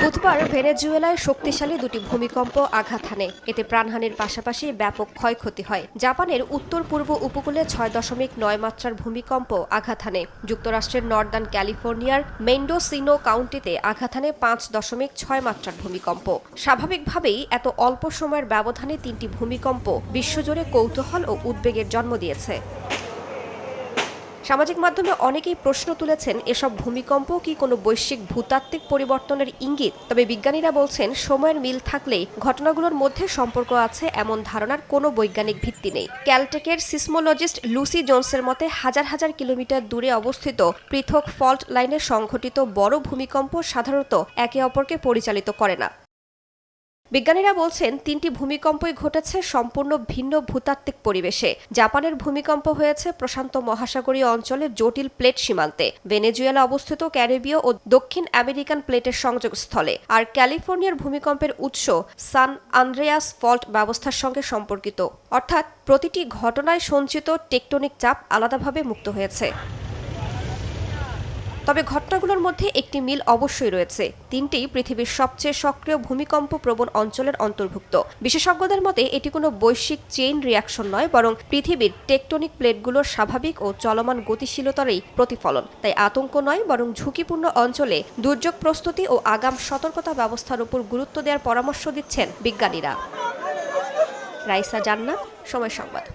বুধবার ভেনেজুয়েলায় শক্তিশালী দুটি ভূমিকম্প আঘাত হানে। এতে প্রাণহানির পাশাপাশি ব্যাপক ক্ষয়ক্ষতি হয়। জাপানের উত্তর পূর্ব উপকূলে 6.9 মাত্রার ভূমিকম্প আঘাত হানে। যুক্তরাষ্ট্রের নর্দার্ন ক্যালিফোর্নিয়ার মেন্ডোসিনো কাউন্টিতে আঘাত হানে 5.6 মাত্রার ভূমিকম্প। স্বাভাবিকভাবেই এত অল্প সময়ের ব্যবধানে তিনটি ভূমিকম্প বিশ্বজুড়ে কৌতূহল ও উদ্বেগের জন্ম দিয়েছে। সামাজিক মাধ্যমে অনেকেই প্রশ্ন তুলেছেন, এসব ভূমিকম্প কি কোনো বৈশ্বিক ভূতাত্ত্বিক পরিবর্তনের ইঙ্গিত? তবে বিজ্ঞানীরা বলছেন, সময়ের মিল থাকলেই ঘটনাগুলোর মধ্যে সম্পর্ক আছে এমন ধারণার কোনো বৈজ্ঞানিক ভিত্তি নেই। ক্যালটেকের সিসমোলজিস্ট লুসি জোনসের মতে, হাজার হাজার কিলোমিটার দূরে অবস্থিত পৃথক ফল্ট লাইনে সংঘটিত বড় ভূমিকম্প সাধারণত একে অপরকে পরিচালিত করে না। বিজ্ঞানীরা বলছেন, তিনটি ভূমিকম্পই ঘটেছে সম্পূর্ণ ভিন্ন ভূতাত্ত্বিক পরিবেশে। জাপানের ভূমিকম্প হয়েছে প্রশান্ত মহাসাগরীয় অঞ্চলের জটিল প্লেট সীমান্তে। ভেনেজুয়েলা অবস্থিত ক্যারিবীয় ও দক্ষিণ আমেরিকান প্লেটের সংযোগস্থলে। আর ক্যালিফোর্নিয়ার ভূমিকম্পের উৎস সান আন্দ্রেয়াস ফল্ট ব্যবস্থার সঙ্গে সম্পর্কিত। অর্থাৎ প্রতিটি ঘটনায় সঞ্চিত টেকটনিক চাপ আলাদাভাবে মুক্ত হয়েছে। তবে ঘটনাগুলোর মধ্যে একটি মিল অবশ্যই রয়েছে। তিনটেই পৃথিবীর সবচেয়ে সক্রিয় ভূমিকম্প প্রবণ অঞ্চলের অন্তর্ভুক্ত। বিশেষজ্ঞদের মতে এটি কোনো বৈশ্বিক চেইন রিয়াকশন নয়, বরং পৃথিবীর টেকটনিক প্লেটগুলোর স্বাভাবিক ও চলমান গতিশীলতারই প্রতিফলন। তাই আতঙ্ক নয়, বরং ঝুঁকিপূর্ণ অঞ্চলে দুর্যোগ প্রস্তুতি ও আগাম সতর্কতা ব্যবস্থার উপর গুরুত্ব দেওয়ার পরামর্শ দিচ্ছেন বিজ্ঞানীরা। রাইসা জান্নাত, সময় সংবাদ।